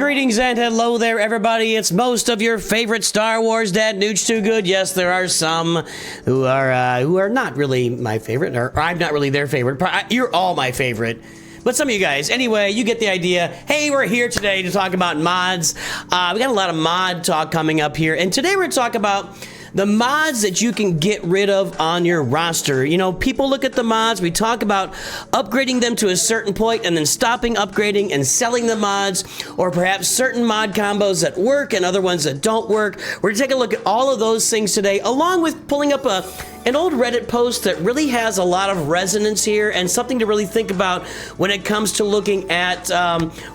Greetings and hello there, everybody. It's most of your favorite Star Wars Dad Nooch Too Good. Yes, there are some who are not really my favorite, or I'm not really their favorite. You're all my favorite. But some of you guys, anyway, you get the idea. Hey, we're here today to talk about mods. We got a lot of mod talk coming up here, and today we're going to talk about the mods that you can get rid of on your roster. You know, people look at the mods, we talk about upgrading them to a certain point and then stopping upgrading and selling the mods, or perhaps certain mod combos that work and other ones that don't work. We're gonna take a look at all of those things today, along with pulling up an old Reddit post that really has a lot of resonance here and something to really think about when it comes to looking at,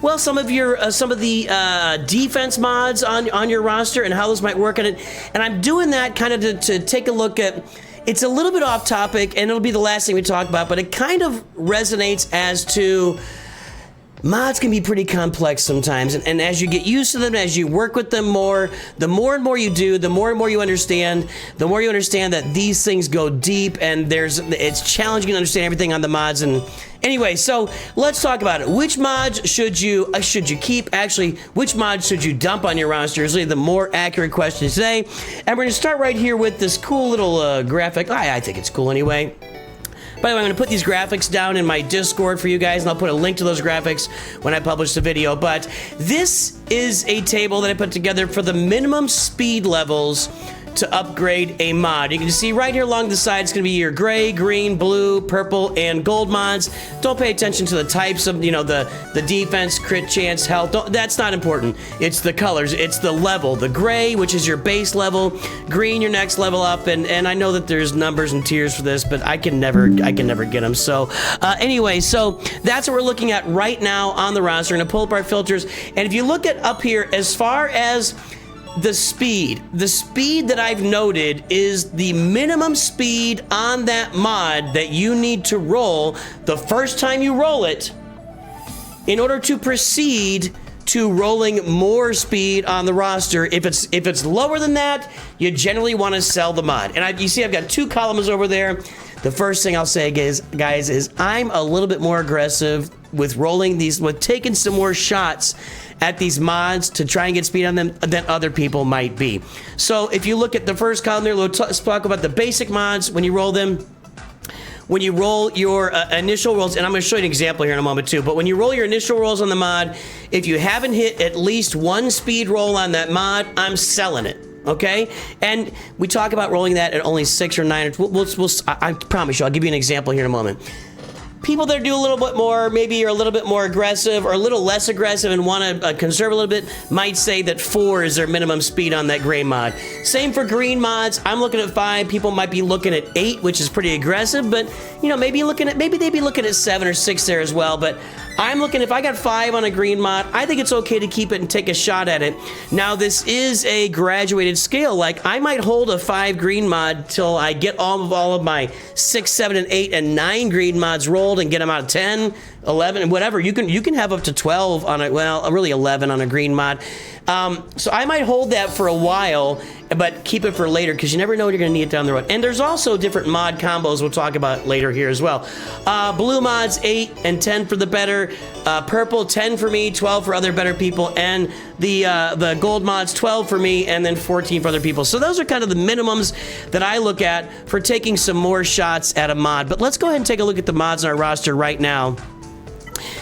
well, some of the defense mods on your roster and how those might work in it. And I'm doing that kind of to take a look at. It's a little bit off topic, and it'll be the last thing we talk about, but it kind of resonates as to mods can be pretty complex sometimes, and as you get used to them, as you work with them more, the more and more you do, the more and more you understand, that these things go deep, and it's challenging to understand everything on the mods. And anyway, so let's talk about it. Which mods should you keep? Actually, which mods should you dump on your roster is really the more accurate question today. And we're gonna start right here with this cool little graphic. I think it's cool anyway. By the way, I'm going to put these graphics down in my Discord for you guys, and I'll put a link to those graphics when I publish the video. But this is a table that I put together for the minimum speed levels to upgrade a mod. You can see right here along the side, it's going to be your gray, green, blue, purple, and gold mods. Don't pay attention to the types of, the defense, crit chance, health. That's not important. It's the colors. It's the level. The gray, which is your base level, green, your next level up, and I know that there's numbers and tiers for this, but I can never get them. So anyway, so that's what we're looking at right now on the roster. We're going to pull up our filters, and if you look at up here, as far as the speed that I've noted is the minimum speed on that mod that you need to roll the first time you roll it in order to proceed to rolling more speed on the roster. If it's lower than that, you generally want to sell the mod. And you see I've got two columns over there. The first thing I'll say, guys, is I'm a little bit more aggressive with rolling these, with taking some more shots at these mods to try and get speed on them than other people might be. So if you look at the first column there, let's talk about the basic mods when you roll them. When you roll your initial rolls, and I'm going to show you an example here in a moment too, but when you roll your initial rolls on the mod, if you haven't hit at least one speed roll on that mod, I'm selling it. Okay, and we talk about rolling that at only 6 or 9. I promise you, I'll give you an example here in a moment. People that do a little bit more, maybe are a little bit more aggressive or a little less aggressive and want to conserve a little bit, might say that 4 is their minimum speed on that gray mod. Same for green mods. I'm looking at 5. People might be looking at 8, which is pretty aggressive, but maybe they'd be looking at 7 or 6 there as well. But I'm looking, if I got 5 on a green mod, I think it's okay to keep it and take a shot at it. Now, this is a graduated scale. Like, I might hold a 5 green mod till I get all of my 6, 7, and 8, and 9 green mods rolled and get them out of 10, 11, and whatever. You can have up to 12 on really 11 on a green mod. So I might hold that for a while, but keep it for later, because you never know what you're going to need it down the road. And there's also different mod combos we'll talk about later here as well. Blue mods, 8 and 10 for the better. Purple, 10 for me, 12 for other better people. And the gold mods, 12 for me, and then 14 for other people. So those are kind of the minimums that I look at for taking some more shots at a mod. But let's go ahead and take a look at the mods on our roster right now.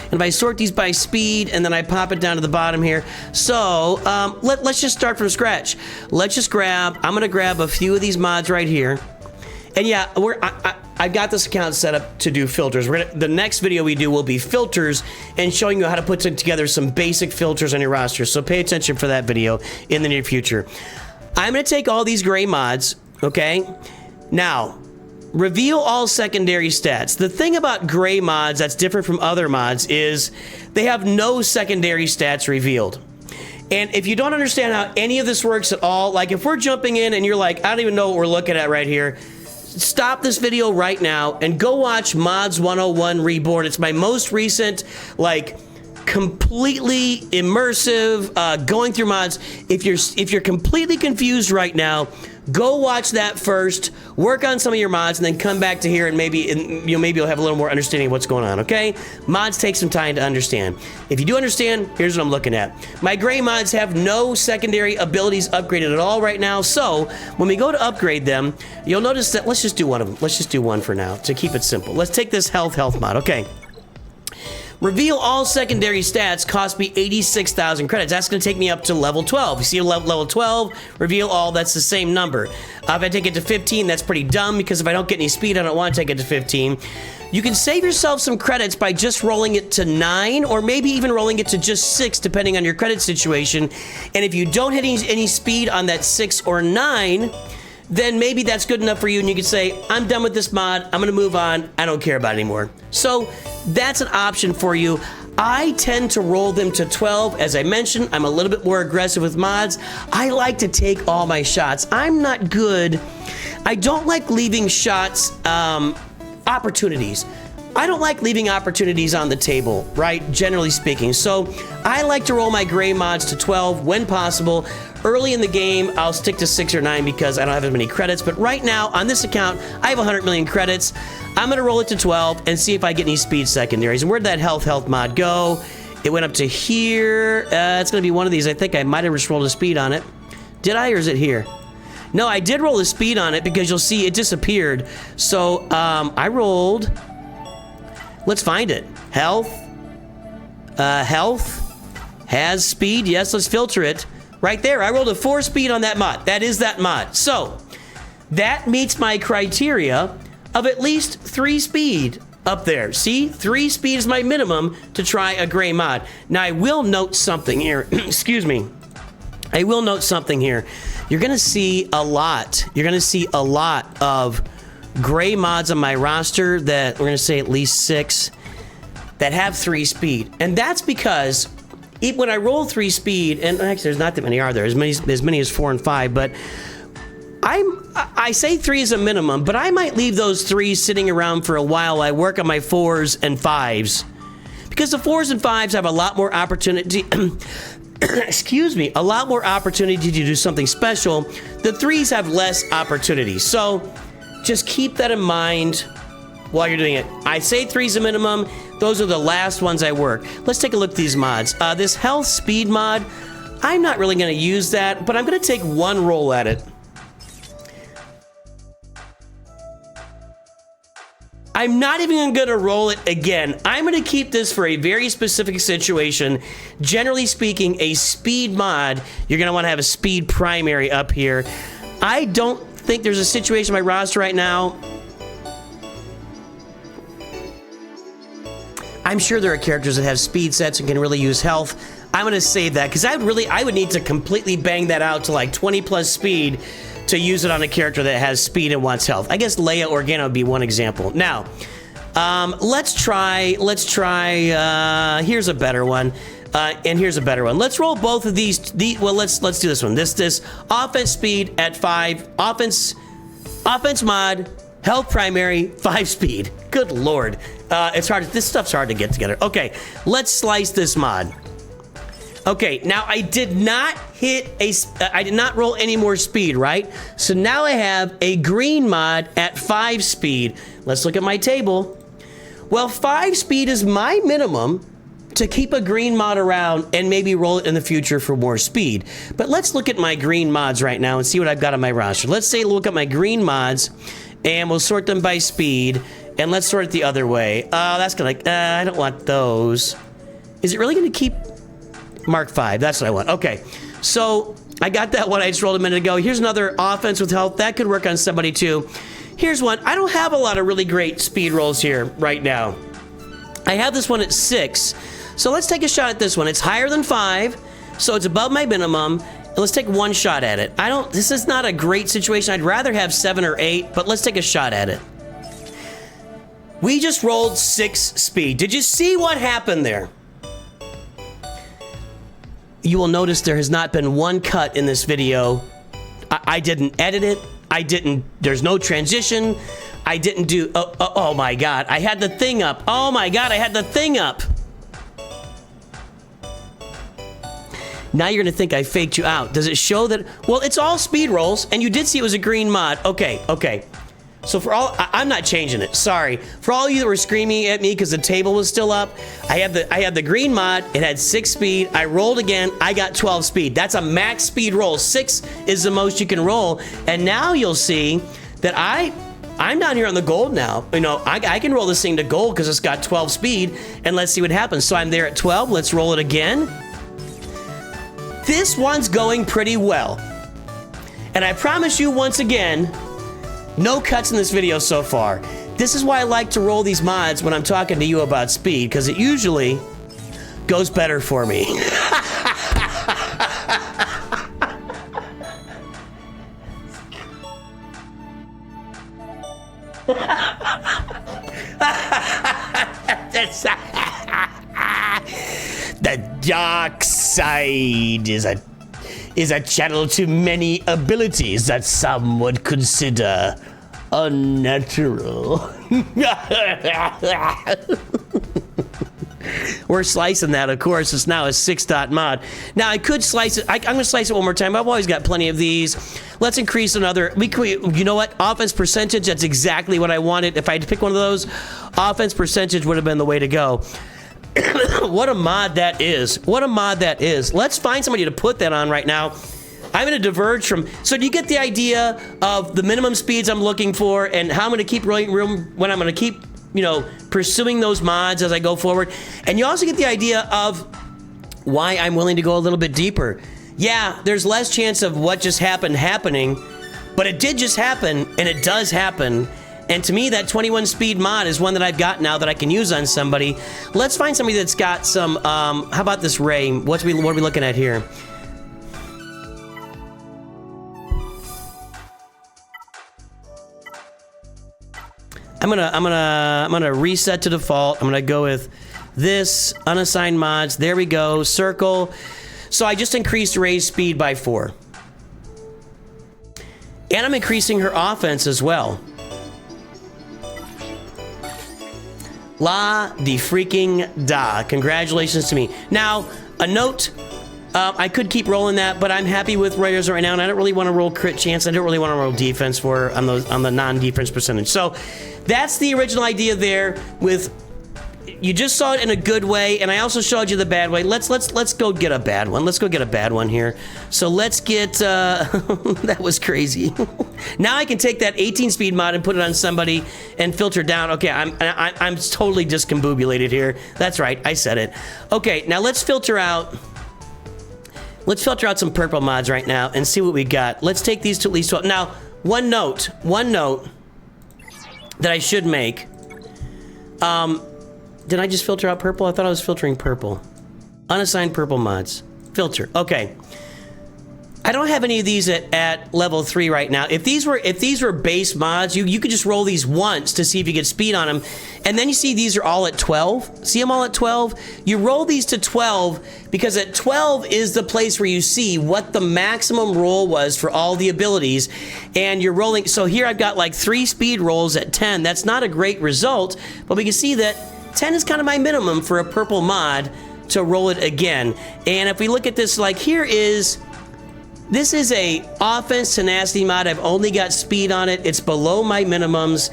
And if I sort these by speed, and then I pop it down to the bottom here. So let's just start from scratch. I'm gonna grab a few of these mods right here. And yeah, I've got this account set up to do filters. The next video we do will be filters and showing you how to put together some basic filters on your roster. So pay attention for that video in the near future. I'm gonna take all these gray mods, okay? Now, reveal all secondary stats. The thing about gray mods that's different from other mods is they have no secondary stats revealed. And if you don't understand how any of this works at all, like if we're jumping in and you're like, I don't even know what we're looking at right here, stop this video right now and go watch Mods 101 Reborn. It's my most recent, completely immersive, going through mods. If you're completely confused right now, go watch that first, work on some of your mods, and then come back to here and maybe you'll have a little more understanding of what's going on, okay? Mods take some time to understand. If you do understand, here's what I'm looking at. My gray mods have no secondary abilities upgraded at all right now, so when we go to upgrade them, you'll notice that, let's just do one of them. Let's just do one for now to keep it simple. Let's take this health mod, okay. Reveal all secondary stats cost me 86,000 credits. That's going to take me up to level 12. You see level 12, reveal all, that's the same number. If I take it to 15, that's pretty dumb because if I don't get any speed, I don't want to take it to 15. You can save yourself some credits by just rolling it to 9 or maybe even rolling it to just 6 depending on your credit situation. And if you don't hit any speed on that 6 or 9, then maybe that's good enough for you and you can say, I'm done with this mod, I'm gonna move on, I don't care about it anymore. So that's an option for you. I tend to roll them to 12. As I mentioned, I'm a little bit more aggressive with mods. I like to take all my shots. I'm not good. I don't like leaving shots, opportunities. I don't like leaving opportunities on the table, right? Generally speaking. So I like to roll my gray mods to 12 when possible. Early in the game, I'll stick to 6 or 9 because I don't have as many credits. But right now, on this account, I have 100 million credits. I'm going to roll it to 12 and see if I get any speed secondaries. And where'd that health mod go? It went up to here. It's going to be one of these. I think I might have just rolled a speed on it. Did I, or is it here? No, I did roll a speed on it because you'll see it disappeared. So I rolled... Let's find it. Health. Health. Has speed. Yes, let's filter it. Right there. I rolled a 4 speed on that mod. That is that mod. So, that meets my criteria of at least 3 speed up there. See? 3 speed is my minimum to try a gray mod. Now, I will note something here. Excuse me. I will note something here. You're going to see a lot. You're going to see a lot of gray mods on my roster that we're going to say at least 6 that have 3 speed. And that's because when I roll 3 speed, and actually there's not that many, are there? As many as 4 and 5, but I say 3 is a minimum, but I might leave those 3s sitting around for a while. I work on my 4s and 5s because the 4s and 5s have a lot more opportunity excuse me, a lot more opportunity to do something special. The 3s have less opportunity. So just keep that in mind while you're doing it. I say 3's a minimum. Those are the last ones I work. Let's take a look at these mods. This health speed mod, I'm not really going to use that, but I'm going to take 1 roll at it. I'm not even going to roll it again. I'm going to keep this for a very specific situation. Generally speaking, a speed mod, you're going to want to have a speed primary up here. I don't think there's a situation on my roster right now. I'm sure there are characters that have speed sets and can really use health. I'm going to save that because I would need to completely bang that out to like 20 plus speed to use it on a character that has speed and wants health. I guess Leia Organa would be one example. Now, let's try, here's a better one. And here's a better one. Let's roll both of these. Well, let's do this one. This offense speed at 5, offense mod, health primary, 5 speed. Good lord, it's hard. This stuff's hard to get together. Okay, let's slice this mod. Okay, now I did not I did not roll any more speed, right? So now I have a green mod at 5 speed. Let's look at my table. Well, 5 speed is my minimum to keep a green mod around and maybe roll it in the future for more speed. But let's look at my green mods right now and see what I've got on my roster. Let's say look at my green mods and we'll sort them by speed and let's sort it the other way. That's gonna, I don't want those. Is it really gonna keep Mark 5? That's what I want. Okay, so I got that one I just rolled a minute ago. Here's another offense with health. That could work on somebody too. Here's one. I don't have a lot of really great speed rolls here right now. I have this one at 6. So let's take a shot at this one. It's higher than 5, so it's above my minimum. And let's take 1 shot at it. This is not a great situation. I'd rather have 7 or 8, but let's take a shot at it. We just rolled 6 speed. Did you see what happened there? You will notice there has not been 1 cut in this video. I didn't edit it. There's no transition. I didn't do, oh my God, I had the thing up. Oh my God, I had the thing up. Now you're gonna think I faked you out. Does it show that? Well, it's all speed rolls, and you did see it was a green mod. Okay. So for all, I'm not changing it. Sorry. For all you that were screaming at me because the table was still up, I had the green mod. It had 6 speed. I rolled again. I got 12 speed. That's a max speed roll. 6 is the most you can roll. And now you'll see that I'm down here on the gold now. You know, I can roll this thing to gold because it's got 12 speed. And let's see what happens. So I'm there at 12. Let's roll it again. This one's going pretty well. And I promise you once again, no cuts in this video so far. This is why I like to roll these mods when I'm talking to you about speed, because it usually goes better for me. The dark side is a channel to many abilities that some would consider unnatural. We're slicing that, of course. It's now a 6-dot mod. Now, I could slice it. I'm going to slice it one more time. I've always got plenty of these. Let's increase another. You know what? Offense percentage, that's exactly what I wanted. If I had to pick one of those, offense percentage would have been the way to go. What a mod that is. What a mod that is. Let's find somebody to put that on right now. I'm going to diverge from... So do you get the idea of the minimum speeds I'm looking for and how I'm going to keep rolling when I'm going to keep, you know, pursuing those mods as I go forward? And you also get the idea of why I'm willing to go a little bit deeper. Yeah, there's less chance of what just happened happening, but it did just happen, and it does happen. And to me, that 21 speed mod is one that I've got now that I can use on somebody. Let's find somebody that's got some, how about this Ray? What are we looking at here? I'm gonna reset to default. I'm gonna go with this, unassigned mods. There we go, circle. So I just increased Ray's speed by 4. And I'm increasing her offense as well. La de freaking da. Congratulations to me. Now, a note, I could keep rolling that, but I'm happy with Raiders right now, and I don't really want to roll crit chance. I don't really want to roll defense for on the non-defense percentage. So that's the original idea there with... You just saw it in a good way, and I also showed you the bad way. Let's go get a bad one. Let's go get a bad one here. So let's get that was crazy. Now I can take that 18 speed mod and put it on somebody and filter down. Okay, I'm totally discombobulated here. That's right, I said it. Okay, now let's filter out. Let's filter out some purple mods right now and see what we got. Let's take these to at least 12. Now, one note that I should make. Did I just filter out purple? I thought I was filtering purple. Unassigned purple mods. Filter. Okay. I don't have any of these at level 3 right now. If these were base mods, you could just roll these once to see if you get speed on them. And then you see these are all at 12. See them all at 12? You roll these to 12 because at 12 is the place where you see what the maximum roll was for all the abilities. And you're rolling. So here I've got like 3 speed rolls at 10. That's not a great result, but we can see that 10 is kind of my minimum for a purple mod to roll it again. And if we look at this, like this is a offense tenacity mod. I've only got speed on it. It's below my minimums.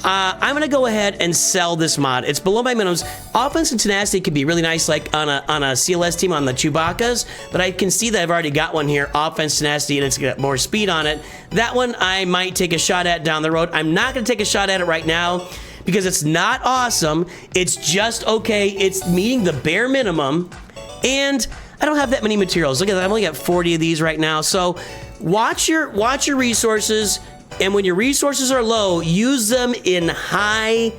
I'm gonna go ahead and sell this mod. It's below my minimums. Offense and tenacity could be really nice, like on a CLS team on the Chewbacca's, but I can see that I've already got one here, offense tenacity, and it's got more speed on it. That one I might take a shot at down the road. I'm not gonna take a shot at it right now because it's not awesome. It's just okay. It's meeting the bare minimum, and I don't have that many materials. Look at that. I've only got 40 of these right now. So watch your resources, and when your resources are low, use them in high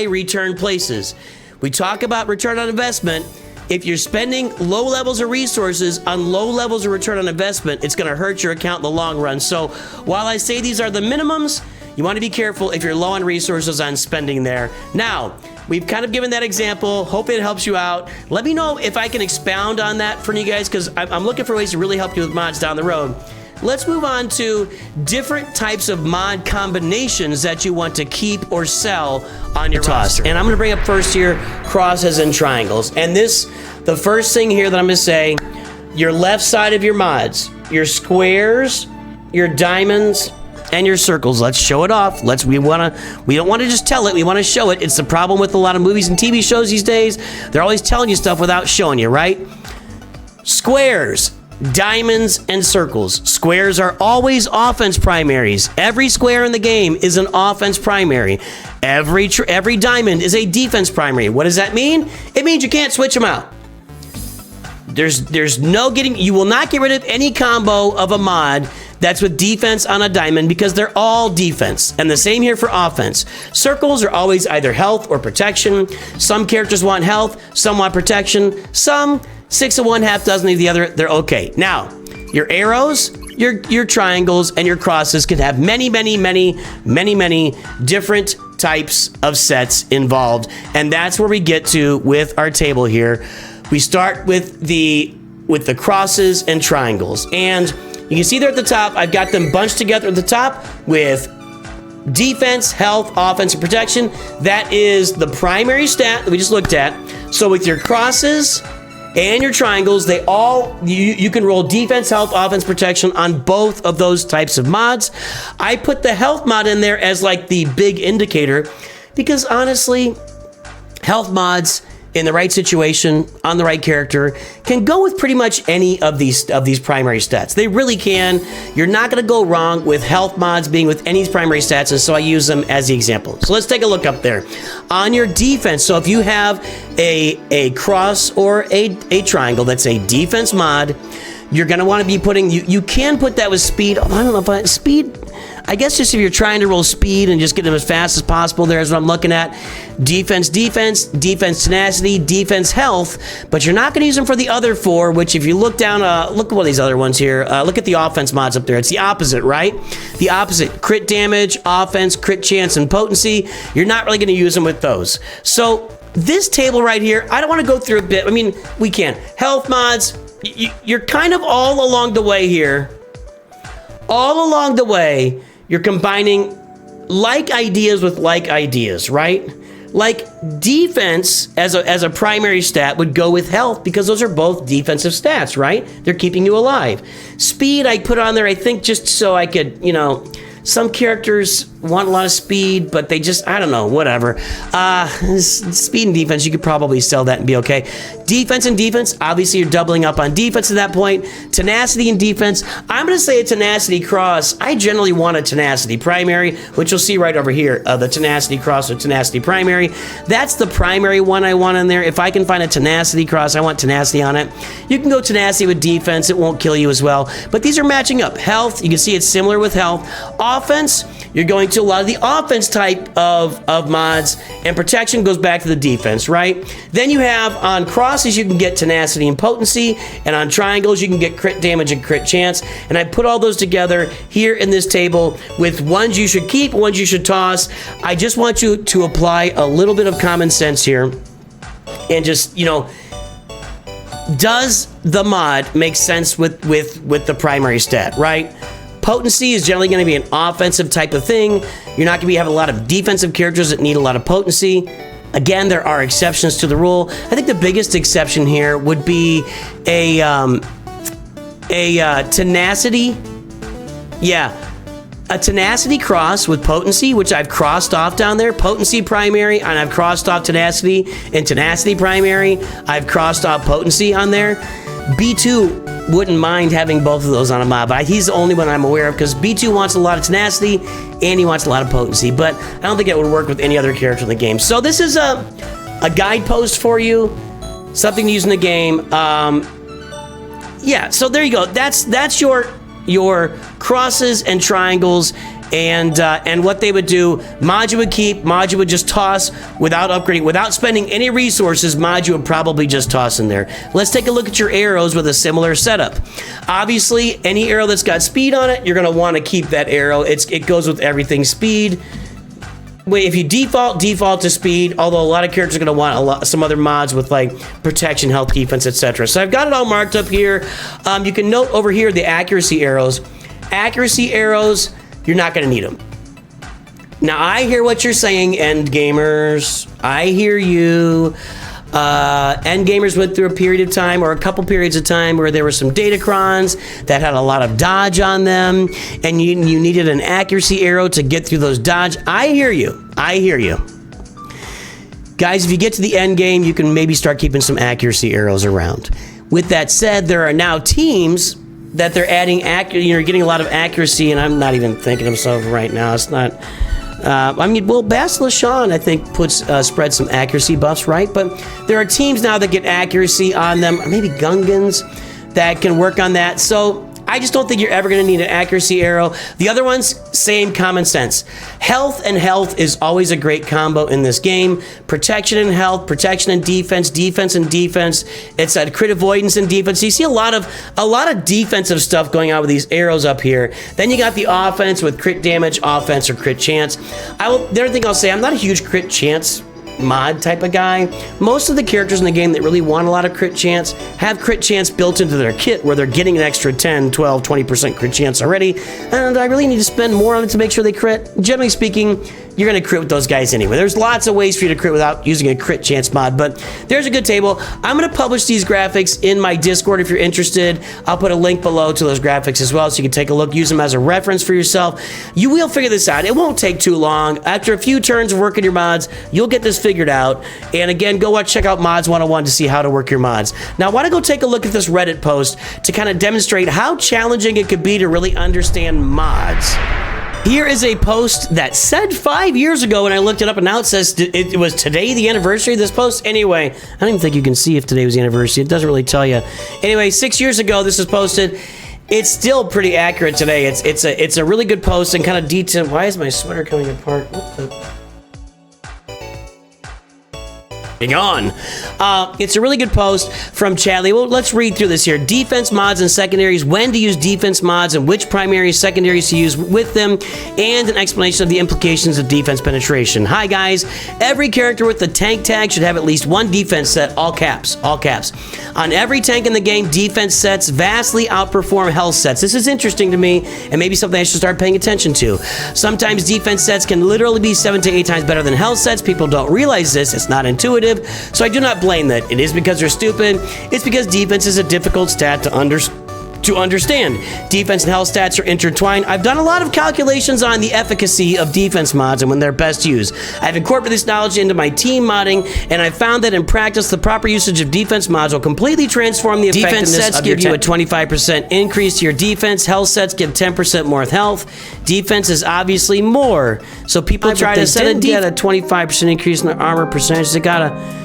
return places. We talk about return on investment. If you're spending low levels of resources on low levels of return on investment, it's going to hurt your account in the long run. So while I say these are the minimums, you want to be careful if you're low on resources on spending there. Now, we've kind of given that example. Hope it helps you out. Let me know if I can expound on that for you guys, because I'm looking for ways to really help you with mods down the road. Let's move on to different types of mod combinations that you want to keep or sell on your roster. And I'm going to bring up first here crosses and triangles. And the first thing here that I'm going to say, your left side of your mods, your squares, your diamonds, and your circles. Let's show it off. We don't want to just tell it, we want to show it. It's the problem with a lot of movies and TV shows these days. They're always telling you stuff without showing you, right? Squares, diamonds, and circles. Squares are always offense primaries. Every square in the game is an offense primary. Every diamond is a defense primary. What does that mean? It means you can't switch them out. There's no getting, you will not get rid of any combo of a mod that's with defense on a diamond because they're all defense. And the same here for offense. Circles are always either health or protection. Some characters want health, some want protection. Some 6 of one, half dozen of the other, they're okay. Now, your arrows, your triangles, and your crosses can have many different types of sets involved. And that's where we get to with our table here. We start with the crosses and triangles. And you can see there at the top, I've got them bunched together at the top with defense, health, offense, and protection. That is the primary stat that we just looked at. So with your crosses and your triangles, they all, you can roll defense, health, offense, protection on both of those types of mods. I put the health mod in there as like the big indicator because honestly, health mods in the right situation, on the right character, can go with pretty much any of these primary stats. They really can. You're not gonna go wrong with health mods being with any primary stats, and so I use them as the example. So let's take a look up there. On your defense, so if you have a cross or a triangle that's a defense mod, you're gonna wanna be putting, you can put that with speed. I don't know if speed, I guess just if you're trying to roll speed and just get them as fast as possible, there's what I'm looking at. Defense, tenacity, defense, health, but you're not going to use them for the other 4, which if you look down, look at one of these other ones here. Look at the offense mods up there. It's the opposite, right? The opposite. Crit damage, offense, crit chance, and potency. You're not really going to use them with those. So this table right here, I don't want to go through a bit. I mean, we can. Health mods, you're kind of all along the way here. All along the way, you're combining like ideas with like ideas, right? Like defense as a primary stat would go with health because those are both defensive stats, right? They're keeping you alive. Speed, I put on there, I think just so I could, some characters want a lot of speed, but they just, I don't know, whatever. Speed and defense, you could probably sell that and be okay. Defense and defense, obviously you're doubling up on defense at that point. Tenacity and defense, I'm going to say a tenacity cross. I generally want a tenacity primary, which you'll see right over here, the tenacity cross or tenacity primary. That's the primary one I want in there. If I can find a tenacity cross, I want tenacity on it. You can go tenacity with defense, it won't kill you as well. But these are matching up. Health, you can see it's similar with health. Offense, you're going to a lot of the offense type of mods, and protection goes back to the defense, right? Then you have on crosses, you can get tenacity and potency, and on triangles, you can get crit damage and crit chance. And I put all those together here in this table with ones you should keep, ones you should toss. I just want you to apply a little bit of common sense here and just, does the mod make sense with the primary stat, right? Potency is generally going to be an offensive type of thing. You're not going to be having a lot of defensive characters that need a lot of potency. Again, there are exceptions to the rule. I think the biggest exception here would be a tenacity. Yeah, a tenacity cross with potency, which I've crossed off down there. Potency primary, and I've crossed off tenacity. And tenacity primary, I've crossed off potency on there. B2 wouldn't mind having both of those on a mod, but he's the only one I'm aware of because B2 wants a lot of tenacity and he wants a lot of potency, but I don't think it would work with any other character in the game. So this is a guidepost for you, something to use in the game. Yeah, so there you go. That's your crosses and triangles and what they would do. Mods would keep, mods would just toss without upgrading, without spending any resources. Mods would probably just toss in there. Let's take a look at your arrows with a similar setup. Obviously, any arrow that's got speed on it, you're going to want to keep that arrow. It goes with everything speed. Wait, if you default to speed, although a lot of characters are going to want some other mods with like protection, health, defense, etc. So I've got it all marked up here. You can note over here the accuracy arrows. Accuracy arrows, you're not going to need them. Now, I hear what you're saying, end gamers. I hear you. Endgamers went through a period of time, or a couple periods of time, where there were some Datacrons that had a lot of dodge on them, and you needed an accuracy arrow to get through those dodge. I hear you. I hear you. Guys, if you get to the end game, you can maybe start keeping some accuracy arrows around. With that said, there are now teams that they're adding, getting a lot of accuracy, and I'm not even thinking of something right now. It's not... I mean, well, Basilisk Sean, I think, spread some accuracy buffs, right? But there are teams now that get accuracy on them, or maybe Gungans that can work on that. So I just don't think you're ever going to need an accuracy arrow. The other ones, same common sense. Health and health is always a great combo in this game. Protection and health, protection and defense, defense and defense. It's a crit avoidance and defense. So you see a lot of defensive stuff going on with these arrows up here. Then you got the offense with crit damage, offense, or crit chance. The other thing I'll say, I'm not a huge crit chance mod type of guy. Most of the characters in the game that really want a lot of crit chance have crit chance built into their kit, where they're getting an extra 10, 12, 20% crit chance already, and I really need to spend more on it to make sure they crit. Generally speaking, you're going to crit with those guys anyway. There's lots of ways for you to crit without using a crit chance mod, but there's a good table. I'm going to publish these graphics in my Discord if you're interested. I'll put a link below to those graphics as well, so you can take a look, use them as a reference for yourself. You will figure this out. It won't take too long. After a few turns of working your mods, you'll get this figured out. And again, check out Mods 101 to see how to work your mods. Now, I want to go take a look at this Reddit post to kind of demonstrate how challenging it could be to really understand mods. Here is a post that said 5 years ago, and I looked it up, and now it says it was today the anniversary of this post. Anyway, I don't even think you can see if today was the anniversary. It doesn't really tell you. Anyway, 6 years ago, this was posted. It's still pretty accurate today. It's a really good post and kind of detailed. Why is my sweater coming apart? What the... on. It's a really good post from Chadley. Well, let's read through this here. Defense mods and secondaries, when to use defense mods and which primary secondaries to use with them, and an explanation of the implications of defense penetration. Hi guys, every character with the tank tag should have at least one defense set, all caps, all caps. On every tank in the game, defense sets vastly outperform health sets. This is interesting to me, and maybe something I should start paying attention to. Sometimes defense sets can literally be 7 to 8 times better than health sets. People don't realize this. It's not intuitive. So I do not blame that. It is because they're stupid. It's because defense is a difficult stat to understand. Defense and health stats are intertwined. I've done a lot of calculations on the efficacy of defense mods and when they're best used. I've incorporated this knowledge into my team modding, and I've found that in practice, the proper usage of defense mods will completely transform the effectiveness of your defense sets. Give you a 25% increase to your defense. Health sets give 10% more health. Defense is obviously more. So people try to set a 25% increase in their armor percentage. They got a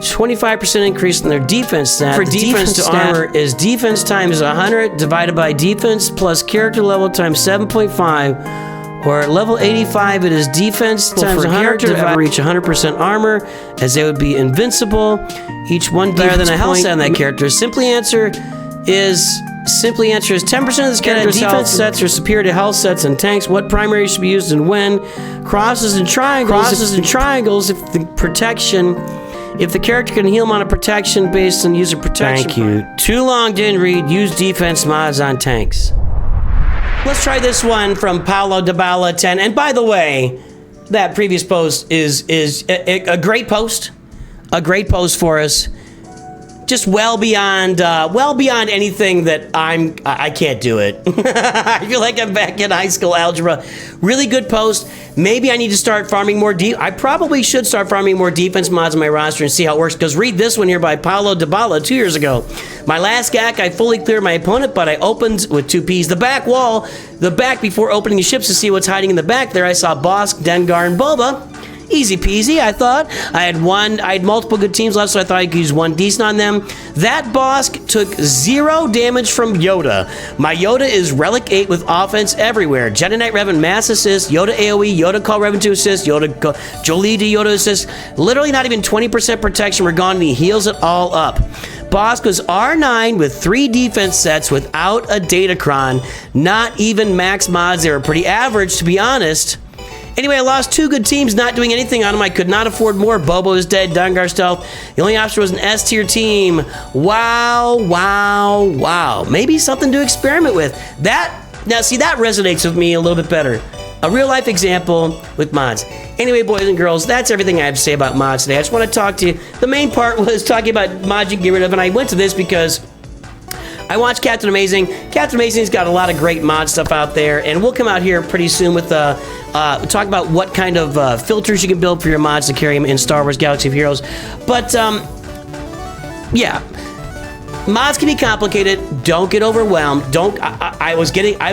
25% increase in their defense stat. For defense to armor is defense times 100 divided by defense plus character level times 7.5, or at level 85 it is defense times 100 to reach 100% armor, as they would be invincible. Each one better than a health stat on that character. Simple answer is 10% of this character's defense sets are superior to health sets and tanks. What primary should be used and when? Crosses and triangles. If the character can heal him on a protection based on user protection. Thank you. Too long, didn't read. Use defense mods on tanks. Let's try this one from Paulo Dabala 10. And by the way, that previous post is a great post. A great post for us. Just well beyond anything that I can't do it. I feel like I'm back in high school algebra. Really good post. Maybe I need to start farming more I probably should start farming more defense mods on my roster and see how it works. Because read this one here by Paulo Dabala 2 years ago. My last GAC, I fully cleared my opponent, but I opened with 2 Ps the back wall. The back before opening the ships to see what's hiding in the back. There I saw Bosk, Dengar, and Boba. Easy peasy, I thought. I had multiple good teams left, so I thought I could use one decent on them. That Bosk took 0 damage from Yoda. My Yoda is Relic 8 with offense everywhere. Jedi Knight Revan mass assist, Yoda AoE, Yoda call Revan to assist, Jolie to Yoda assist. Literally not even 20% protection. We're gone, and he heals it all up. Bosk was R9 with 3 defense sets without a Datacron. Not even max mods. They were pretty average, to be honest. Anyway, I lost 2 good teams not doing anything on them. I could not afford more. Bobo is dead. Dungar stealth. The only option was an S-tier team. Wow, wow, wow. Maybe something to experiment with. Now see, that resonates with me a little bit better. a real-life example with mods. Anyway, boys and girls, that's everything I have to say about mods today. I just want to talk to you. The main part was talking about mods you can get rid of, and I went to this because I watched Captain Amazing. Captain Amazing's got a lot of great mod stuff out there, and we'll come out here pretty soon with talk about what kind of filters you can build for your mods to carry them in Star Wars Galaxy of Heroes. But yeah, mods can be complicated. Don't get overwhelmed. I was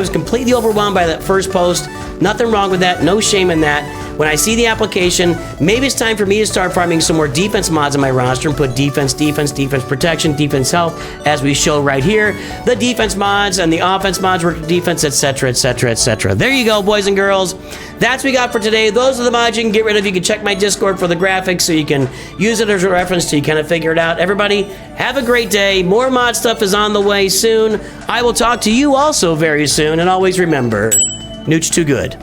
completely overwhelmed by that first post. Nothing wrong with that. No shame in that. When I see the application, maybe it's time for me to start farming some more defense mods on my roster and put defense protection, defense health, as we show right here. The defense mods and the offense mods work with defense, etc., etc., etc. There you go, boys and girls. That's what we got for today. Those are the mods you can get rid of. You can check my Discord for the graphics so you can use it as a reference till you kind of figure it out. Everybody, have a great day. More mod stuff is on the way soon. I will talk to you also very soon. And always remember, Nooch too good.